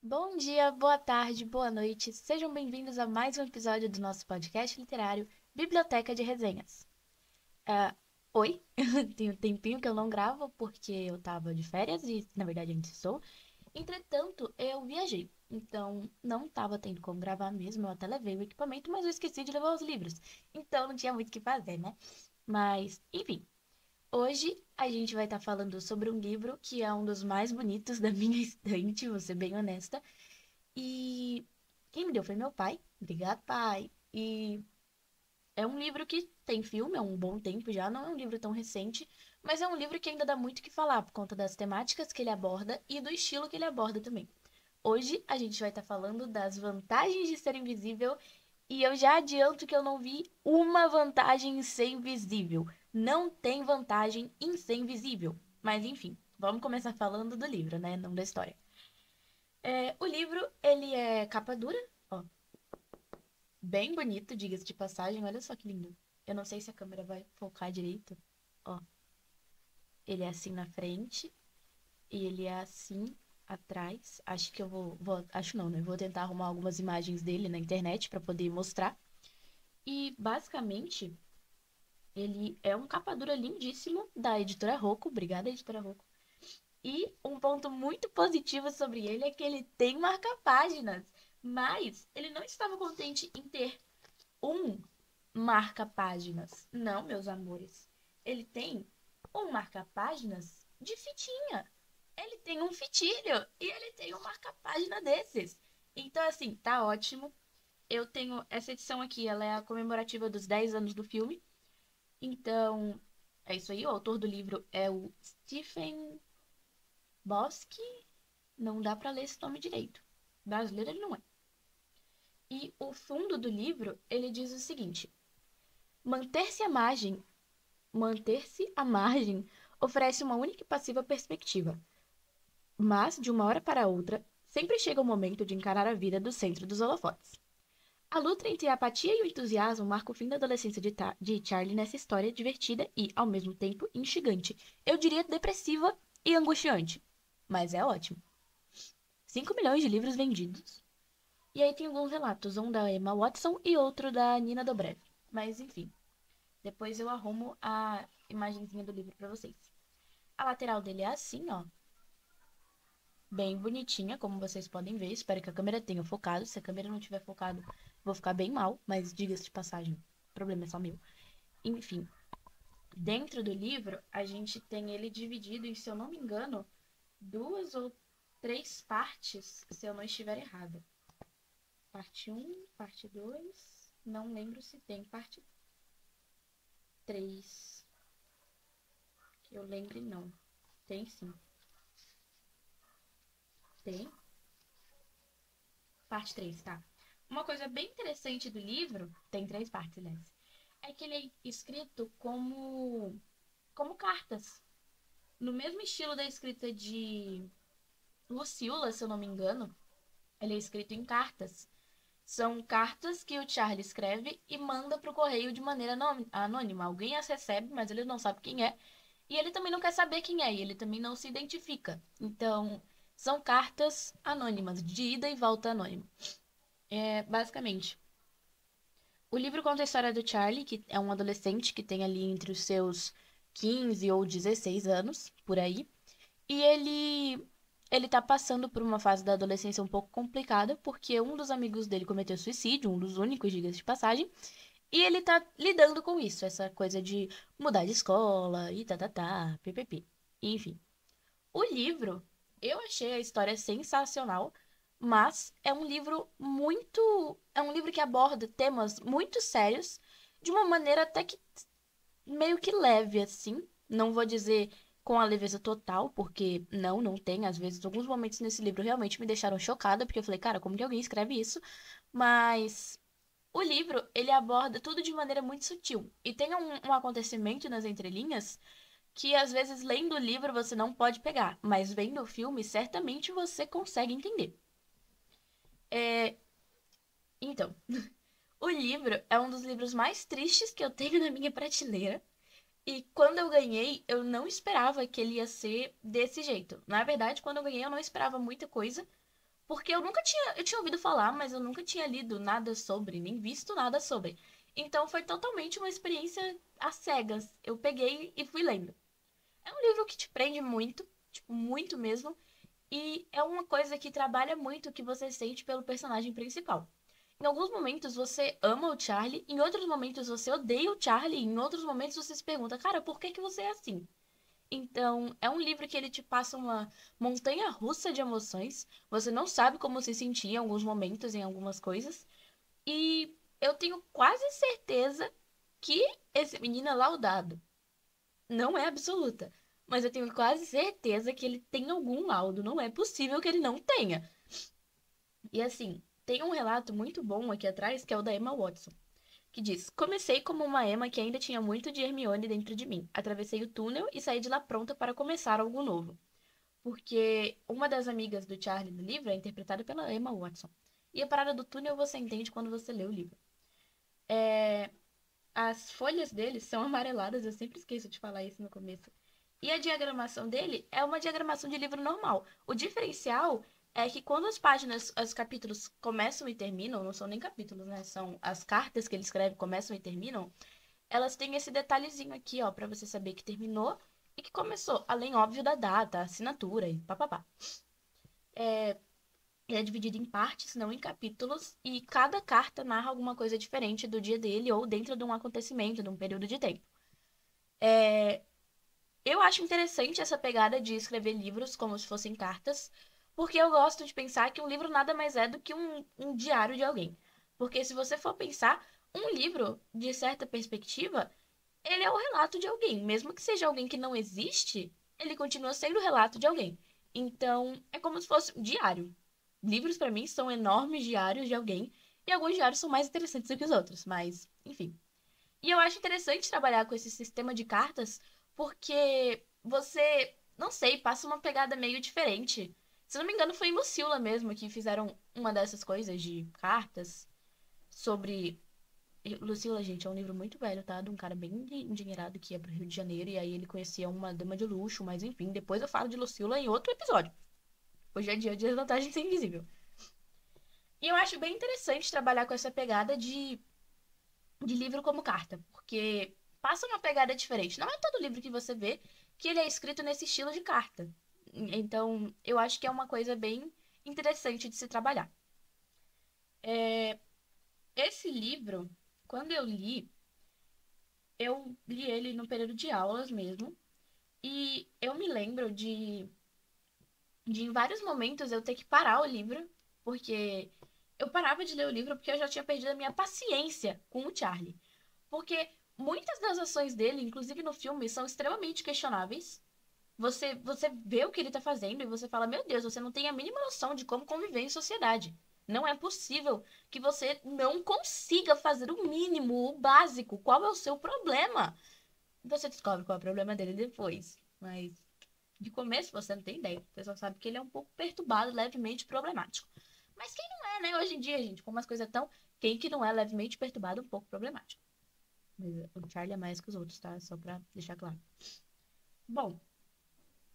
Bom dia, boa tarde, boa noite. Sejam bem-vindos a mais um episódio do nosso podcast literário Biblioteca de Resenhas. Ah, oi, tem um tempinho que eu não gravo porque eu tava de férias e, na verdade, ainda estou. Entretanto, eu viajei, então não tava tendo como gravar mesmo. Eu até levei o equipamento, mas eu esqueci de levar os livros. Então não tinha muito o que fazer, né? Mas, enfim, hoje a gente vai estar falando sobre um livro que é um dos mais bonitos da minha estante, vou ser bem honesta. E quem me deu foi meu pai. Obrigado, pai. E é um livro que tem filme há um bom tempo já, não é um livro tão recente, mas é um livro que ainda dá muito o que falar por conta das temáticas que ele aborda e do estilo que ele aborda também. Hoje a gente vai estar falando das vantagens de ser invisível e eu já adianto que eu não vi uma vantagem em ser invisível. Não tem vantagem em ser invisível. Mas enfim, vamos começar falando do livro, né? Não da história. O livro, ele é capa dura, ó, bem bonito, diga-se de passagem. Olha só que lindo. Eu não sei se a câmera vai focar direito. Ó, ele é assim na frente e ele é assim atrás. Acho que eu acho não, né? Vou tentar arrumar algumas imagens dele na internet para poder mostrar. E basicamente, ele é um capa dura lindíssimo da editora Rocco. Obrigada, editora Rocco. E um ponto muito positivo sobre ele é que ele tem marca-páginas. Mas ele não estava contente em ter um marca-páginas. Não, meus amores. Ele tem um marca-páginas de fitinha. Ele tem um fitilho e ele tem um marca-página desses. Então, assim, tá ótimo. Eu tenho essa edição aqui, ela é a comemorativa dos 10 anos do filme. Então, é isso aí. O autor do livro é o Stephen Bosque. Não dá pra ler esse nome direito. Brasileiro ele não é. E o fundo do livro, ele diz o seguinte: manter-se à margem Manter-se à margem oferece uma única e passiva perspectiva, mas, de uma hora para outra, sempre chega o momento de encarar a vida do centro dos holofotes. A luta entre a apatia e o entusiasmo marca o fim da adolescência de Charlie nessa história divertida e, ao mesmo tempo, instigante. Eu diria depressiva e angustiante. Mas é ótimo. 5 milhões de livros vendidos. E aí tem alguns relatos, um da Emma Watson e outro da Nina Dobrev. Mas, enfim, depois eu arrumo a imagenzinha do livro para vocês. A lateral dele é assim, ó. Bem bonitinha, como vocês podem ver. Espero que a câmera tenha focado. Se a câmera não tiver focado, vou ficar bem mal. Mas diga-se de passagem, o problema é só meu. Enfim, dentro do livro, a gente tem ele dividido em, se eu não me engano, duas ou três partes, se eu não estiver errada. Parte um, parte 2. Não lembro se tem parte 3. Que eu lembre, não. Tem sim. Tem. Parte 3, tá? Uma coisa bem interessante do livro, tem três partes, aliás, é que ele é escrito como cartas. No mesmo estilo da escrita de Lucila, se eu não me engano, ele é escrito em cartas. São cartas que o Charlie escreve e manda para o correio de maneira anônima. Alguém as recebe, mas ele não sabe quem é. E ele também não quer saber quem é, e ele também não se identifica. Então, são cartas anônimas, de ida e volta anônima. Basicamente, o livro conta a história do Charlie, que é um adolescente que tem ali entre os seus 15 ou 16 anos, por aí. E ele tá passando por uma fase da adolescência um pouco complicada, porque um dos amigos dele cometeu suicídio, um dos únicos, diga-se de passagem, e ele tá lidando com isso, essa coisa de mudar de escola e ppp. Enfim, o livro, eu achei a história sensacional, mas é um livro que aborda temas muito sérios de uma maneira até que meio que leve assim. Não vou dizer com a leveza total, porque não tem. Às vezes, alguns momentos nesse livro realmente me deixaram chocada, porque eu falei, cara, como que alguém escreve isso? Mas o livro, ele aborda tudo de maneira muito sutil. E tem um acontecimento nas entrelinhas que às vezes lendo o livro você não pode pegar, mas vendo o filme certamente você consegue entender. É, então, o livro é um dos livros mais tristes que eu tenho na minha prateleira. E quando eu ganhei, eu não esperava que ele ia ser desse jeito. Na verdade, quando eu ganhei, eu não esperava muita coisa, Porque eu tinha ouvido falar, mas eu nunca tinha lido nada sobre, nem visto nada sobre. Então foi totalmente uma experiência às cegas. Eu peguei e fui lendo. É um livro que te prende muito, tipo, muito mesmo, e é uma coisa que trabalha muito o que você sente pelo personagem principal. Em alguns momentos você ama o Charlie, em outros momentos você odeia o Charlie, em outros momentos você se pergunta, cara, por que que você é assim? Então, é um livro que ele te passa uma montanha russa de emoções. Você não sabe como se sentir em alguns momentos, em algumas coisas. E eu tenho quase certeza que esse menino é laudado. Não é absoluta, mas eu tenho quase certeza que ele tem algum laudo. Não é possível que ele não tenha. E assim, tem um relato muito bom aqui atrás, que é o da Emma Watson, que diz: Comecei como uma Emma que ainda tinha muito de Hermione dentro de mim. Atravessei o túnel e saí de lá pronta para começar algo novo. Porque uma das amigas do Charlie no livro é interpretada pela Emma Watson. E a parada do túnel você entende quando você lê o livro. As folhas dele são amareladas, eu sempre esqueço de falar isso no começo. E a diagramação dele é uma diagramação de livro normal. O diferencial é que quando as páginas, os capítulos começam e terminam, não são nem capítulos, né? São as cartas que ele escreve começam e terminam, elas têm esse detalhezinho aqui, ó, pra você saber que terminou e que começou, além, óbvio, da data, assinatura e papapá. Ele é dividido em partes, não em capítulos, e cada carta narra alguma coisa diferente do dia dele ou dentro de um acontecimento, de um período de tempo. Eu acho interessante essa pegada de escrever livros como se fossem cartas, porque eu gosto de pensar que um livro nada mais é do que um diário de alguém. Porque se você for pensar, um livro, de certa perspectiva, ele é o relato de alguém. Mesmo que seja alguém que não existe, ele continua sendo o relato de alguém. Então, é como se fosse um diário. Livros, para mim, são enormes diários de alguém, e alguns diários são mais interessantes do que os outros, mas, enfim. E eu acho interessante trabalhar com esse sistema de cartas, porque você, não sei, passa uma pegada meio diferente. Se não me engano, foi em Lucila mesmo que fizeram uma dessas coisas de cartas sobre. Lucila, gente, é um livro muito velho, tá? De um cara bem endinheirado que ia pro Rio de Janeiro e aí ele conhecia uma dama de luxo, mas enfim, depois eu falo de Lucila em outro episódio. Hoje é dia de Desvantagem Ser Invisível. E eu acho bem interessante trabalhar com essa pegada de livro como carta, porque passa uma pegada diferente. Não é todo livro que você vê que ele é escrito nesse estilo de carta. Então, eu acho que é uma coisa bem interessante de se trabalhar. Esse livro, quando eu li ele no período de aulas mesmo, e eu me lembro de em vários momentos eu ter que parar o livro, porque eu parava de ler o livro porque eu já tinha perdido a minha paciência com o Charlie. Porque muitas das ações dele, inclusive no filme, são extremamente questionáveis. Você vê o que ele tá fazendo e você fala, meu Deus, você não tem a mínima noção de como conviver em sociedade. Não é possível que você não consiga fazer o mínimo, o básico. Qual é o seu problema? Você descobre qual é o problema dele depois. Mas de começo você não tem ideia. Você só sabe que ele é um pouco perturbado, levemente problemático. Mas quem não é, né? Hoje em dia, gente, como as coisas estão, quem que não é levemente perturbado, um pouco problemático. Mas o Charlie é mais que os outros, tá? Só pra deixar claro. Bom,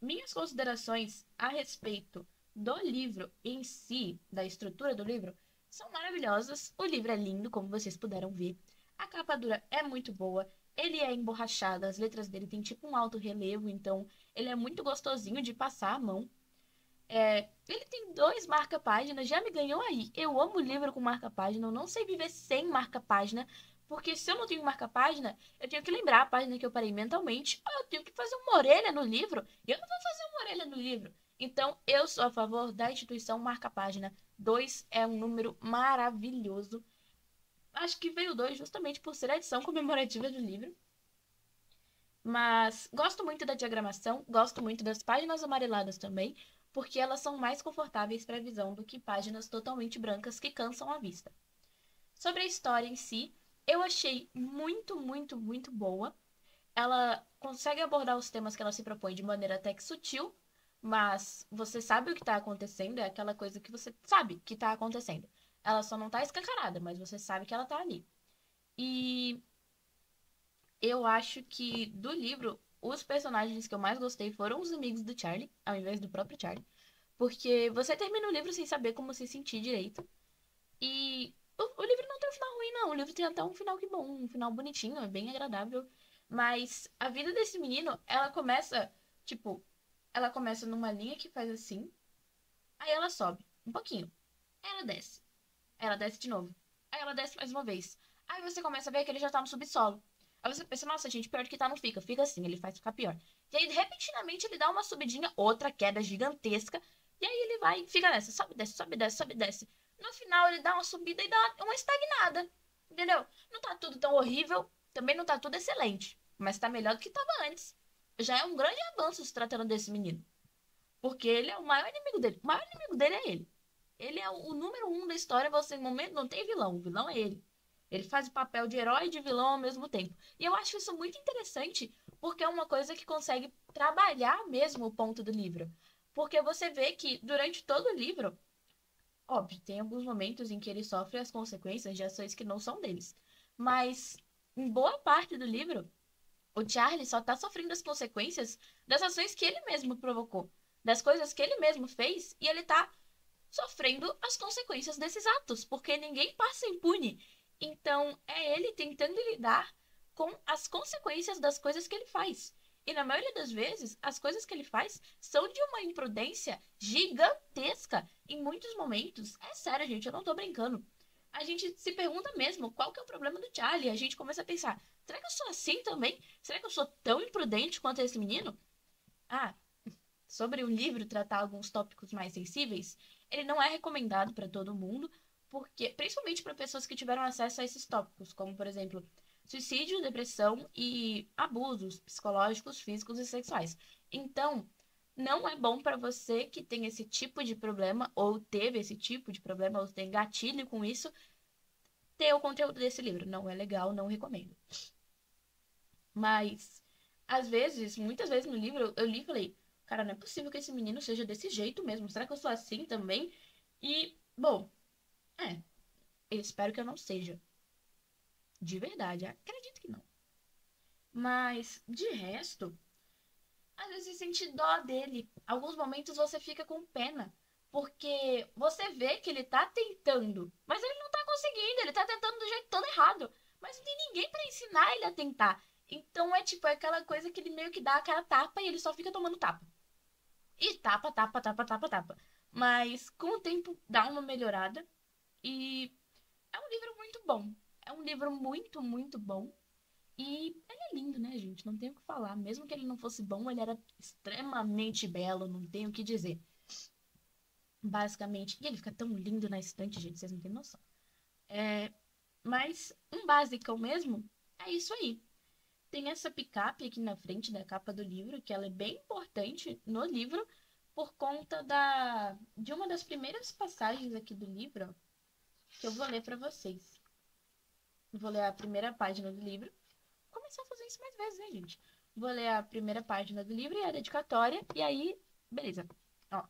minhas considerações a respeito do livro em si, da estrutura do livro, são maravilhosas. O livro é lindo, como vocês puderam ver. A capa dura é muito boa. Ele é emborrachado, as letras dele têm tipo um alto relevo, então ele é muito gostosinho de passar a mão. Ele tem dois marca-páginas, já me ganhou aí. Eu amo livro com marca-página, eu não sei viver sem marca-página, porque se eu não tenho marca-página, eu tenho que lembrar a página que eu parei mentalmente, ou eu tenho que fazer uma orelha no livro, e eu não vou fazer uma orelha no livro. Então, eu sou a favor da instituição marca-página. Dois é um número maravilhoso. Acho que veio dois justamente por ser a edição comemorativa do livro. Mas gosto muito da diagramação, gosto muito das páginas amareladas também, porque elas são mais confortáveis para a visão do que páginas totalmente brancas que cansam a vista. Sobre a história em si, eu achei muito, muito, muito boa. Ela consegue abordar os temas que ela se propõe de maneira até que sutil, mas você sabe o que está acontecendo, é aquela coisa que você sabe que está acontecendo. Ela só não está escancarada, mas você sabe que ela está ali. E eu acho que do livro, os personagens que eu mais gostei foram os amigos do Charlie, ao invés do próprio Charlie. Porque você termina o livro sem saber como se sentir direito. E o livro não tem um final ruim, não. O livro tem até um final que bom, um final bonitinho, é bem agradável. Mas a vida desse menino, ela começa, tipo, ela começa numa linha que faz assim, aí ela sobe um pouquinho, aí ela desce. Aí ela desce de novo. Aí ela desce mais uma vez. Aí você começa a ver que ele já tá no subsolo. Aí você pensa, nossa, gente, pior do que tá não fica. Fica assim, ele faz ficar pior. E aí, repentinamente, ele dá uma subidinha, outra queda gigantesca. E aí ele vai, fica nessa, sobe, desce, sobe, desce, sobe, desce. No final, ele dá uma subida e dá uma estagnada. Entendeu? Não tá tudo tão horrível, também não tá tudo excelente. Mas tá melhor do que tava antes. Já é um grande avanço se tratando desse menino. Porque ele é o maior inimigo dele. O maior inimigo dele é ele. Ele é o número um da história. Você, no momento, não tem vilão. O vilão é ele. Ele faz o papel de herói e de vilão ao mesmo tempo. E eu acho isso muito interessante, porque é uma coisa que consegue trabalhar mesmo o ponto do livro. Porque você vê que durante todo o livro, óbvio, tem alguns momentos em que ele sofre as consequências de ações que não são deles. Mas em boa parte do livro, o Charlie só tá sofrendo as consequências das ações que ele mesmo provocou, das coisas que ele mesmo fez, e ele tá sofrendo as consequências desses atos, porque ninguém passa impune. Então, é ele tentando lidar com as consequências das coisas que ele faz. E na maioria das vezes, as coisas que ele faz são de uma imprudência gigantesca. Em muitos momentos, é sério, gente, eu não tô brincando. A gente se pergunta mesmo qual que é o problema do Charlie. A gente começa a pensar: será que eu sou assim também? Será que eu sou tão imprudente quanto esse menino? Ah, sobre o livro tratar alguns tópicos mais sensíveis, ele não é recomendado para todo mundo, porque principalmente para pessoas que tiveram acesso a esses tópicos, como por exemplo, suicídio, depressão e abusos psicológicos, físicos e sexuais. Então, não é bom para você que tem esse tipo de problema ou teve esse tipo de problema ou tem gatilho com isso, ter o conteúdo desse livro. Não é legal, não recomendo. Mas, às vezes, muitas vezes no livro, eu li e falei, cara, não é possível que esse menino seja desse jeito mesmo. Será que eu sou assim também? E, bom, é, eu espero que eu não seja. De verdade, acredito que não. Mas, de resto, às vezes você sente dó dele. Alguns momentos você fica com pena. Porque você vê que ele tá tentando, mas ele não tá conseguindo, ele tá tentando do jeito todo errado. Mas não tem ninguém pra ensinar ele a tentar. Então é tipo, é aquela coisa que ele meio que dá aquela tapa e ele só fica tomando tapa. E tapa, tapa, tapa, tapa, tapa. Mas com o tempo dá uma melhorada. E é um livro muito bom. É um livro muito, muito bom. E ele é lindo, né, gente? Não tenho o que falar. Mesmo que ele não fosse bom, ele era extremamente belo, não tenho o que dizer. Basicamente. E ele fica tão lindo na estante, gente, vocês não têm noção. É, mas um basicão mesmo é isso aí. Tem essa picape aqui na frente da capa do livro, que ela é bem importante no livro, por conta de uma das primeiras passagens aqui do livro, que eu vou ler para vocês. Eu vou ler a primeira página do livro. Vou começar a fazer isso mais vezes, né, gente? Vou ler a primeira página do livro e a dedicatória, e aí, beleza. Ó,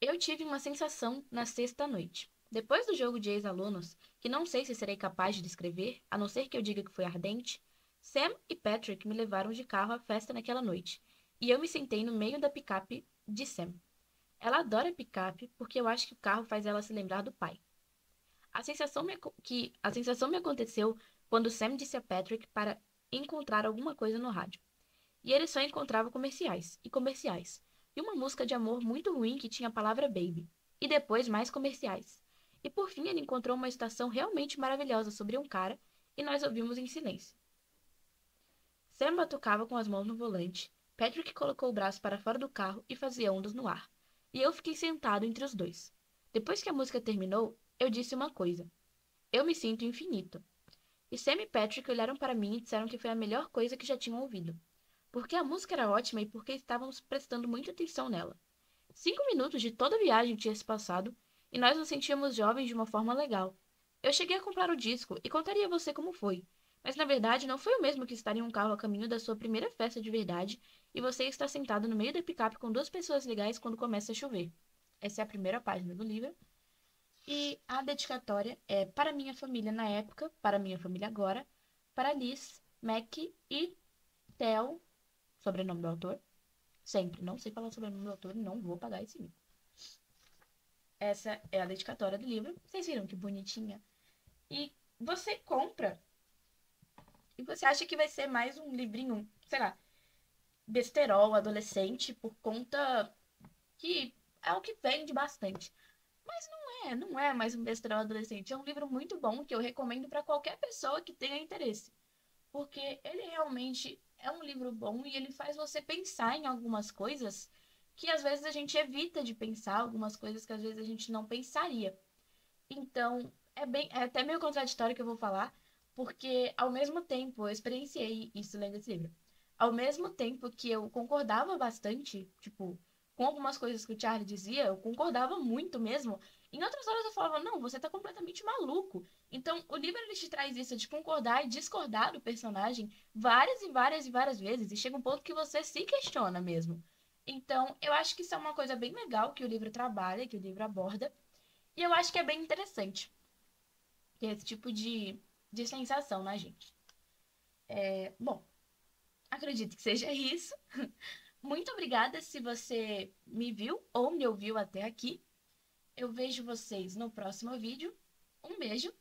eu tive uma sensação na sexta noite. Depois do jogo de ex-alunos, que não sei se serei capaz de descrever, a não ser que eu diga que foi ardente, Sam e Patrick me levaram de carro à festa naquela noite, e eu me sentei no meio da picape de Sam. Ela adora picape porque eu acho que o carro faz ela se lembrar do pai. A sensação me aconteceu quando Sam disse a Patrick para encontrar alguma coisa no rádio. E ele só encontrava comerciais, e comerciais. E uma música de amor muito ruim que tinha a palavra baby. E depois mais comerciais. E por fim ele encontrou uma estação realmente maravilhosa sobre um cara, e nós ouvimos em silêncio. Sam batucava com as mãos no volante, Patrick colocou o braço para fora do carro e fazia ondas no ar. E eu fiquei sentado entre os dois. Depois que a música terminou, eu disse uma coisa. Eu me sinto infinito. E Sam e Patrick olharam para mim e disseram que foi a melhor coisa que já tinham ouvido. Porque a música era ótima e porque estávamos prestando muita atenção nela. 5 minutos de toda a viagem tinha se passado e nós nos sentíamos jovens de uma forma legal. Eu cheguei a comprar o disco e contaria a você como foi. Mas na verdade não foi o mesmo que estar em um carro a caminho da sua primeira festa de verdade e você estar sentado no meio da picape com duas pessoas legais quando começa a chover. Essa é a primeira página do livro. E a dedicatória é para minha família na época, para minha família agora, para Liz, Mac e Theo, sobrenome do autor, Sempre. Não sei falar sobre o nome do autor e não vou pagar esse mico. Essa é a dedicatória do livro. Vocês viram que bonitinha? E você compra e você acha que vai ser mais um livrinho, sei lá, besterol, adolescente, por conta que é o que vende bastante. Mas não é mais um besterol adolescente. É um livro muito bom que eu recomendo para qualquer pessoa que tenha interesse. Porque ele realmente é um livro bom e ele faz você pensar em algumas coisas que às vezes a gente evita de pensar, algumas coisas que às vezes a gente não pensaria. Então, é até meio contraditório que eu vou falar, porque ao mesmo tempo eu experienciei isso lendo esse livro. Ao mesmo tempo que eu concordava bastante, tipo, com algumas coisas que o Charlie dizia, eu concordava muito mesmo. Em outras horas eu falava, não, você tá completamente maluco. Então, o livro ele te traz isso de concordar e discordar do personagem várias e várias e várias vezes, e chega um ponto que você se questiona mesmo. Então, eu acho que isso é uma coisa bem legal que o livro trabalha, que o livro aborda. E eu acho que é bem interessante ter esse tipo de sensação na gente. Bom, acredito que seja isso. Muito obrigada se você me viu ou me ouviu até aqui. Eu vejo vocês no próximo vídeo. Um beijo